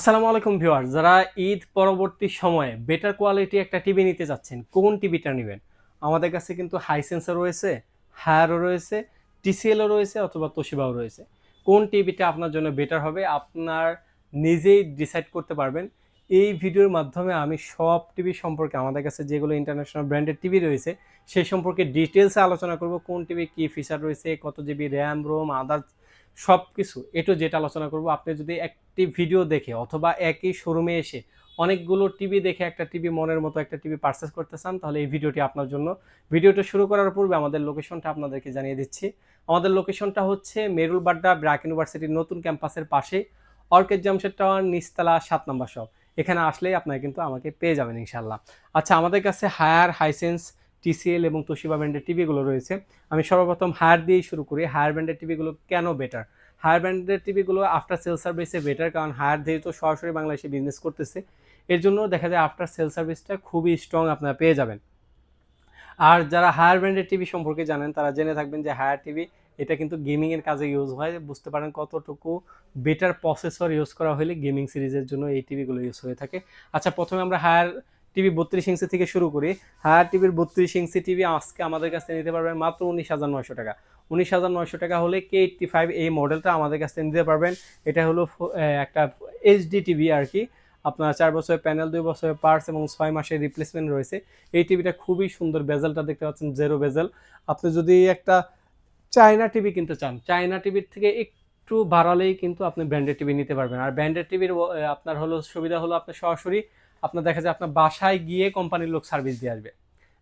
আসসালামু আলাইকুম ভিউয়ার, যারা ঈদ পরবর্তী সময়ে বেটার কোয়ালিটি একটা টিভি নিতে যাচ্ছেন, কোন টিভিটা নেবেন? আমাদের কাছে কিন্তু হাইসেন্সও রয়েছে, হায়ারও রয়েছে, টিসিএলও রয়েছে, অথবা তোশিবাও রয়েছে। কোন টিভিটা আপনার জন্য বেটার হবে আপনার নিজেই ডিসাইড করতে পারবেন। এই ভিডিওর মাধ্যমে আমি সব টিভি সম্পর্কে, আমাদের কাছে যেগুলো ইন্টারন্যাশনাল ব্র্যান্ডের টিভি রয়েছে সেই সম্পর্কে ডিটেলসে আলোচনা করব। কোন টিভি কী ফিচার রয়েছে, কত জিবি র্যাম রোম আদার্স সব কিছু যেটা আলোচনা করব। আপনি যদি একটি ভিডিও দেখে অথবা একই শোরুমে এসে অনেকগুলো টিভি দেখে একটা টিভি মনের মতো একটা টিভি পারচেস করতে চান, তাহলে এই ভিডিওটি আপনার জন্য। ভিডিওটা শুরু করার পূর্বে আমাদের লোকেশনটা আপনাদেরকে জানিয়ে দিচ্ছি। আমাদের লোকেশনটা হচ্ছে মেরুলবাড্ডা ব্র্যাক ইউনিভার্সিটির নতুন ক্যাম্পাসের পাশে, অর্কিড জামশেদ টাওয়ার, নিচতলা 7 নম্বর শপ। এখানে আসলেই আপনারা কিন্তু আমাকে পেয়ে যাবেন ইনশাল্লাহ। আচ্ছা, আমাদের কাছে হায়ার, হাইসেন্স, টিসিএল এবং তোশিবা ব্র্যান্ডের টিভিগুলো রয়েছে। আমি সর্বপ্রথম হায়ার দিয়েই শুরু করি। হায়ার ব্র্যান্ডের টিভিগুলো কেন বেটার? হায়ার ব্র্যান্ডের টিভিগুলো আফটার সেল সার্ভিসে বেটার, কারণ হায়ার যেহেতু সরাসরি বাংলাদেশে বিজনেস করতেছে, এর জন্য দেখা যায় আফটার সেল সার্ভিসটা খুবই স্ট্রং আপনারা পেয়ে যাবেন। আর যারা হায়ার ব্র্যান্ডের টিভি সম্পর্কে জানেন তারা জেনে থাকবেন যে হায়ার টিভি এটা কিন্তু গেমিংয়ের কাজে ইউজ হয়। বুঝতে পারেন কতটুকু বেটার প্রসেসর ইউজ করা হলে গেমিং সিরিজের জন্য এই টিভিগুলো ইউজ হয়ে থাকে। আচ্ছা, প্রথমে আমরা হায়ার টিভি 32 ইঞ্চি থেকে শুরু করি। হায়ার টিভির 32 ইঞ্চি টিভি আজকে আমাদের কাছে নিতে পারবেন মাত্র 19,900 টাকা। 19,900 টাকা হলে K85 এই মডেলটা আমাদের কাছে নিতে পারবেন। এটা হলো একটা এইচডি টিভি আর কি। আপনার 4 বছরের প্যানেল, 2 বছরের পার্টস এবং 6 মাসের রিপ্লেসমেন্ট রয়েছে। এই টিভিটা খুবই সুন্দর, বেজেলটা দেখতে পাচ্ছেন জেরো বেজেল। আপনি যদি একটা চায়না টিভি কিনতে চান, চায়না টিভির থেকে একটু বাড়ালেই কিন্তু আপনি ব্র্যান্ডেড টিভি নিতে পারবেন। আর ব্র্যান্ডেড টিভির আপনার হলো সুবিধা হলো আপনি সরাসরি আপনার দেখা যায় আপনার বাসায় গিয়ে কোম্পানির লোক সার্ভিস দিয়ে আসবে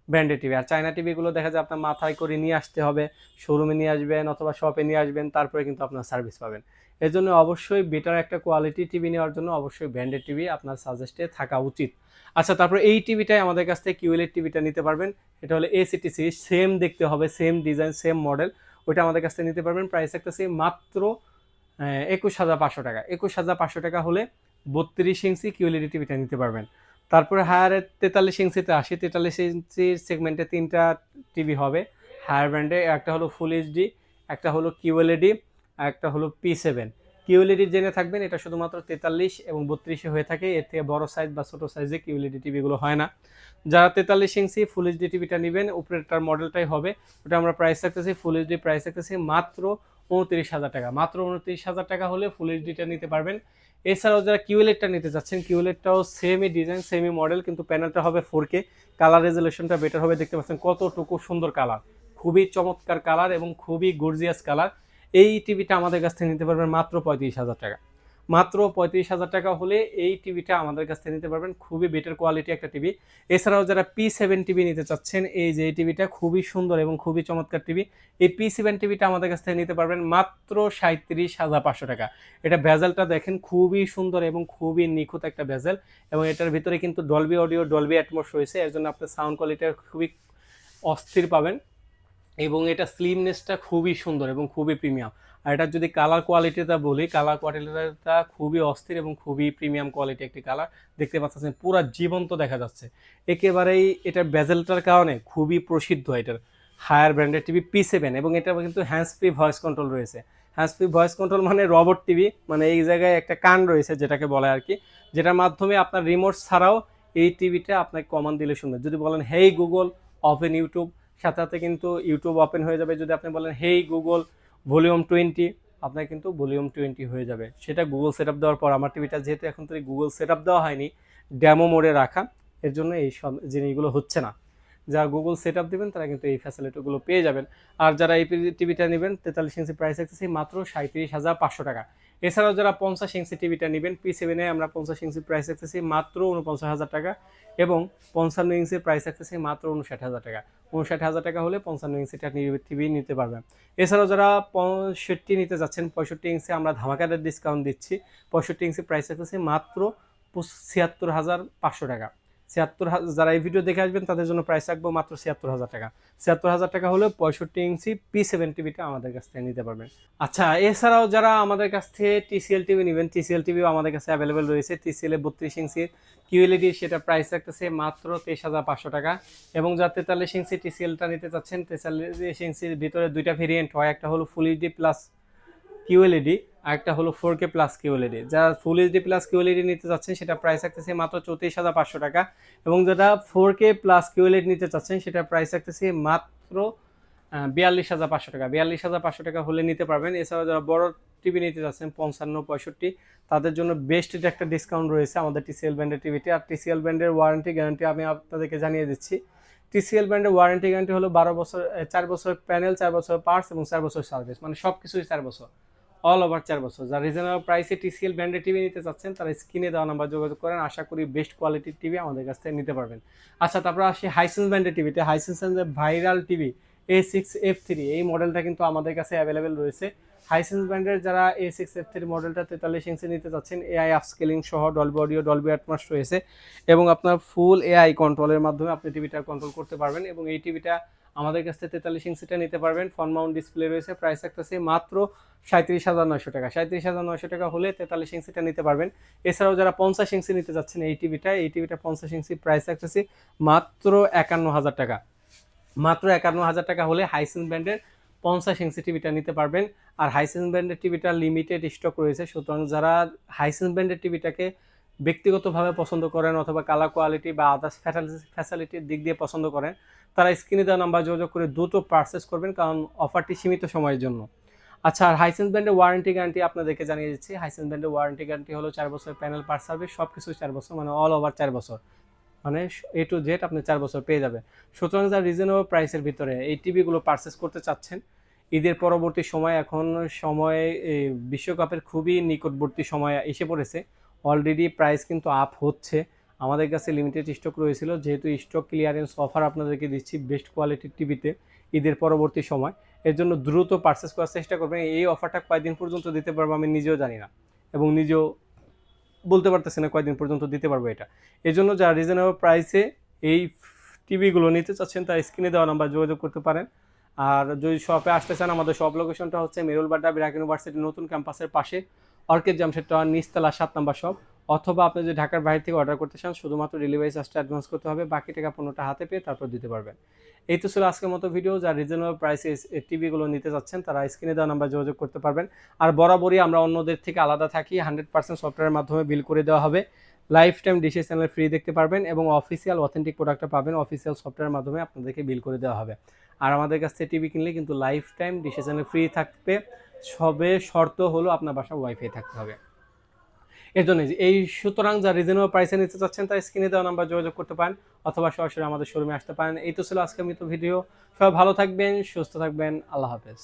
ব্র্যান্ডেড টিভি। আর চায়না টিভিগুলো দেখা যায় আপনার মাথায় করে নিয়ে আসতে হবে, শোরুমে নিয়ে আসবেন অথবা শপে নিয়ে আসবেন, তারপরে কিন্তু আপনার সার্ভিস পাবেন। এর জন্য অবশ্যই বেটার একটা কোয়ালিটি টিভি নেওয়ার জন্য অবশ্যই ব্র্যান্ডেড টিভি আপনার সাজেস্টে থাকা উচিত। আচ্ছা, তারপর এই টিভিটাই আমাদের কাছ থেকে কিউএলএড টিভিটা নিতে পারবেন। এটা হলো এসিটি সিরিজ, সেম দেখতে হবে, সেম ডিজাইন, সেম মডেল। ওইটা আমাদের কাছ থেকে নিতে পারবেন। প্রাইস একটা সেম, মাত্র 21,500 টাকা। 21,500 টাকা হলে 32 ইঞ্চি কিউএলইডি টিভিটা নিতে পারবেন। তারপরে হায়ারের 43 ইঞ্চিতে আসি। 43 ইঞ্চির সেগমেন্টে 3টা টিভি হবে হায়ার ব্র্যান্ডে। একটা হলো ফুল এইচডি, একটা হলো কিউএলইডি, আর একটা হলো P7। কিউএলইডি জেনে থাকবেন এটা শুধুমাত্র 43 এবং 32 হয়ে থাকে, এর থেকে বড় সাইজ বা ছোট সাইজে কিউএলইডি টিভিগুলো হয় না। যারা 43 ইঞ্চি ফুল এইচডি টিভিটা নেবেন, উপরেরটার মডেলটাই হবে, ওটা আমরা প্রাইস রাখতেছি, ফুল এইচডি প্রাইস রাখতেছি মাত্র 29,000 টাকা। মাত্র 29,000 টাকা হলে ফুল এইচডিটা নিতে পারবেন। এছাড়াও যারা কিউএলএডটা নিতে চাচ্ছেন, কিউএলএডটাও সেমই ডিজাইন, সেমই মডেল, কিন্তু প্যানেলটা হবে 4K, কালার রেজুলেশনটা বেটার হবে। দেখতে পাচ্ছেন কতটুকু সুন্দর কালার, খুবই চমৎকার কালার এবং খুবই গর্জিয়াস কালার। এই টিভিটা আমাদের কাছ থেকে নিতে পারবেন মাত্র 35,000 টাকা। মাত্র 35,000 টাকা হলে এই টিভিটা আমাদের কাছ থেকে নিতে পারবেন, খুবই বেটার কোয়ালিটি একটা টিভি। এছাড়াও যারা P7 টিভি নিতে চাচ্ছেন, এই যে এই টিভিটা খুবই সুন্দর এবং খুবই চমৎকার টিভি। এই P7 টিভিটা আমাদের কাছ থেকে নিতে পারবেন মাত্র 37,500 টাকা। এটা ভেজেলটা দেখেন খুবই সুন্দর এবং খুবই নিখুঁত একটা ভেজেল, এবং এটার ভিতরে কিন্তু ডলবি অডিও, ডলবি অ্যাটমস রয়েছে। এর জন্য আপনার সাউন্ড কোয়ালিটি খুবই অস্থির পাবেন, এবং এটা স্লিমনেসটা খুবই সুন্দর এবং খুবই প্রিমিয়াম। আর এটার যদি কালার কোয়ালিটিটা বলি, কালার কোয়ালিটিটা খুবই অস্থির এবং খুবই প্রিমিয়াম কোয়ালিটি একটি কালার। দেখতে পাচ্ছেন পুরো জীবন্ত দেখা যাচ্ছে একেবারেই। এটার বেজেলটার কারণে খুবই প্রসিদ্ধ এটার হায়ার ব্র্যান্ডের টিভি P7, এবং এটা কিন্তু হ্যান্ডস ফ্রি ভয়েস কন্ট্রোল রয়েছে। হ্যান্ডস ফ্রি ভয়েস কন্ট্রোল মানে রবট টিভি, মানে এই জায়গায় একটা কান রয়েছে যেটাকে বলে আর কি, যেটার মাধ্যমে আপনার রিমোট ছাড়াও এই টিভিটা আপনাকে কমান্ড দিলে শুনবে। যদি বলেন হেই গুগল ওপেন ইউটিউব, সাথে সাথে কিন্তু ইউটিউব ওপেন হয়ে যাবে। যদি আপনি বলেন হেই গুগল ভলিউম 20, আপনার কিন্তু ভলিউম 20 হয়ে যাবে। সেটা গুগল সেট দেওয়ার পর। আমার টিভিটা যেহেতু এখন তো গুগল সেট দেওয়া হয়নি, ডেমো মোডে রাখা, এর জন্য এই সব জিনিসগুলো হচ্ছে না। যারা গুগল সেট দেবেন তারা কিন্তু এই ফ্যাসিলিটিগুলো পেয়ে যাবেন। আর যারা এই টিভিটা নেবেন, 43 ইঞ্চি প্রাইস রাখতেছি মাত্র 37,500 টাকা। এছাড়াও যারা 50 ইঞ্চি টিভিটা নেবেন, P7 আমরা 50 ইঞ্চি প্রাইস রাখতেছি মাত্র 49,000 টাকা, এবং 55 ইঞ্চির প্রাইস রাখতেছি মাত্র 59,000 টাকা। 59,000 টাকা হলে 55 ইঞ্চিটা টিভি নিতে পারবেন। এছাড়াও যারা 65 নিতে যাচ্ছেন, 65 ইঞ্চি আমরা ধামাকাদার ডিসকাউন্ট দিচ্ছি। 65 ইঞ্চি প্রাইস রাখতেছি মাত্র 76,500 টাকা। 76,000, যারা এই ভিডিও দেখে আসবেন তাদের জন্য প্রাইস রাখবো মাত্র 76,000 টাকা। 76,000 হলে 65 ইঞ্চি P7 টিভিটা আমাদের কাছ থেকে নিতে পারবেন। আচ্ছা, এছাড়াও যারা আমাদের কাছ থেকে টিসিএল টিভি নেবেন, টিসিএল টিভিও আমাদের কাছে অ্যাভেলেবেল রয়েছে। টিসিএল 32 ইঞ্চির কিউএলইডি, সেটা প্রাইস রাখতেছে মাত্র 23,500 টাকা। এবং যারা 43 ইঞ্চি টিসিএলটা নিতে চাচ্ছেন, 43 ইঞ্চির ভিতরে দুইটা ভেরিয়েন্ট হয়, একটা হলো ফুল এইচডি প্লাস কিউএলইডি, আর একটা হলো 4K প্লাস কিউএলইডি। যারা ফুল এইচডি প্লাস কিউএলইডি নিতে চাচ্ছেন সেটা প্রাইস থাকতেছে মাত্র 34,500 টাকা, এবং যারা 4K প্লাস কিউএলইডি নিতে চাচ্ছেন সেটা প্রাইস থাকতেছে মাত্র 42,500 টাকা। 42,500 টাকা হলে নিতে পারবেন। এছাড়াও যারা বড় টিভি নিতে চাচ্ছেন 55-65, তাদের জন্য বেস্ট একটা ডিসকাউন্ট রয়েছে আমাদের টিসিএল ব্র্যান্ডের টিভিতে। আর টিসিএল ব্র্যান্ডের ওয়ারেন্টি গ্যারান্টি আমি আপনাদেরকে জানিয়ে দিচ্ছি। টিসিএল ব্র্যান্ডের ওয়ারেন্টি গ্যারান্টি হলো 12 বছর, 4 বছর প্যানেল, 4 বছর পার্টস এবং 4 বছর সার্ভিস, মানে সব কিছুই 4 বছর, অল ওভার 4 বছর। যারা রিজনেবল প্রাইসে টিসিএল ব্র্যান্ডের টিভি নিতে চাচ্ছেন তারা স্ক্রিনে দেওয়া নাম্বার যোগাযোগ করেন, আশা করি বেস্ট কোয়ালিটির টিভি আমাদের কাছ থেকে নিতে পারবেন। আচ্ছা, তারপর আসি হাইসেন্স ব্র্যান্ডের টিভিতে। হাইসেন্সের ভাইরাল টিভি A6F3 এই মডেলটা কিন্তু আমাদের কাছে অ্যাভেলেবেল রয়েছে। হাইসেন্স ব্র্যান্ডের যারা A6F3 মডেলটা 43 ইঞ্চি নিতে চাচ্ছেন, এআই আপস্কেলিং সহ ডলবি অডিও, ডলবি অ্যাটমস রয়েছে, এবং আপনার ফুল এআই কন্ট্রোলের মাধ্যমে আপনি টিভিটা কন্ট্রোল করতে পারবেন। এবং এই টিভিটা আমাদের কাছ থেকে 43 ইঞ্চিটা নিতে পারবেন। ফ্রন্ট মাউন্ট ডিসপ্লে রয়েছে, প্রাইস থাকতেছে মাত্র 37,900 টাকা। 37,900 টাকা হলে 43 ইঞ্চিটা নিতে পারবেন। এছাড়াও যারা 50 ইঞ্চি নিতে চাচ্ছেন এই টিভিটা 50 ইঞ্চি প্রাইস থাকতেছে মাত্র 51,000 টাকা। মাত্র 51,000 টাকা হলে হাইসেন্স ব্র্যান্ডের 50 ইঞ্চি টিভিটা নিতে পারবেন। আর হাইসেন্স ব্র্যান্ডের টিভিটা লিমিটেড স্টক রয়েছে, সুতরাং যারা হাইসেন্স ব্র্যান্ডের টিভিটাকে ব্যক্তিগতভাবে পছন্দ করেন অথবা কালার কোয়ালিটি বা আদার্স ফ্যাসিলিটির দিক দিয়ে পছন্দ করেন, তারা স্ক্রিনে দেওয়া নাম্বার যোগাযোগ করে দ্রুত পারচেস করবেন, কারণ অফারটি সীমিত সময়ের জন্য। আচ্ছা, আর হাইসেন্স ব্র্যান্ডের ওয়ারেন্টি গ্যারান্টি আপনাদেরকে জানিয়ে দিচ্ছি। হাইসেন্স ব্র্যান্ডের ওয়ারেন্টি গ্যারান্টি হলো 4 বছর প্যানেল পার্ট সার্ভিস, সব কিছু 4 বছর, মানে অল ওভার 4 বছর, মানে এ টু জেড আপনি 4 বছর পেয়ে যাবেন। সুতরাং যারা রিজনেবল প্রাইসের ভিতরে এই টিভিগুলো পারচেস করতে চাচ্ছেন, ঈদের পরবর্তী সময়, এখন সময়ে বিশ্বকাপের খুবই নিকটবর্তী সময় এসে পড়েছে, অলরেডি প্রাইস কিন্তু আপ হচ্ছে। আমাদের কাছে লিমিটেড স্টক রয়েছিল, যেহেতু স্টক ক্লিয়ারেন্স অফার আপনাদেরকে দিচ্ছি বেস্ট কোয়ালিটির টিভিতে ঈদের পরবর্তী সময়, এর জন্য দ্রুত পারচেস করার চেষ্টা করবেন। এই অফারটা কয়েকদিন পর্যন্ত দিতে পারবো আমি নিজেও জানি না, এবং নিজেও বলতে পারতেছি না কয়েকদিন পর্যন্ত দিতে পারবো এটা। এই জন্য যারা রিজনেবল প্রাইসে এই টিভিগুলো নিতে চাচ্ছেন তারা স্ক্রিনে দেওয়া নাম্বার যোগাযোগ করতে পারেন। আর যদি শপে আসতে চান, আমাদের শপ লোকেশনটা হচ্ছে মেরুলবাড্ডা ব্র্যাক ইউনিভার্সিটির নতুন ক্যাম্পাসের পাশে, অর্কিড জামশেদ টাওয়ার নিচতলা 7 নম্বর শপ। অথবা আপনি যদি ঢাকার বাইরে থেকে অর্ডার করতে চান, শুধুমাত্র ডেলিভারি চার্জটা অ্যাডভান্স করতে হবে, বাকি টাকা পণ্যটা হাতে পেয়ে তারপর দিতে পারবেন। এই তো ছিল আজকের মতো ভিডিও। যারা রিজনেবল প্রাইসে টিভিগুলো নিতে চাচ্ছেন তারা স্ক্রিনে দেওয়া নাম্বার যোগাযোগ করতে পারবেন। আর বরাবরই আমরা অন্যদের থেকে আলাদা থাকি, 100% সফটওয়্যারের মাধ্যমে বিল করে দেওয়া হবে। লাইফ টাইম ডিশের চ্যানেল ফ্রি দেখতে পারবেন, এবং অফিসিয়াল অথেন্টিক প্রোডাক্টটা পাবেন অফিসিয়াল সফটওয়্যারের মাধ্যমে আপনাদেরকে বিল করে দেওয়া হবে। আর আমাদের কাছ থেকে টিভি কিনলে কিন্তু লাইফ টাইম ডিশের চ্যানেল ফ্রি থাকবে, সবে শর্ত হলো আপনার বাসায় ওয়াইফাই থাকতে হবে। এর জন্য এই, সুতরাং যা রিজনেবল প্রাইসে নিতে চাচ্ছেন তাই স্ক্রিনে দেওয়া নাম্বার যোগাযোগ করতে পারেন, অথবা সরাসরি আমাদের শোরুমে আসতে পারেন। এই তো ছিল আজকের মতো ভিডিও। সবাই ভালো থাকবেন, সুস্থ থাকবেন, আল্লাহ হাফেজ।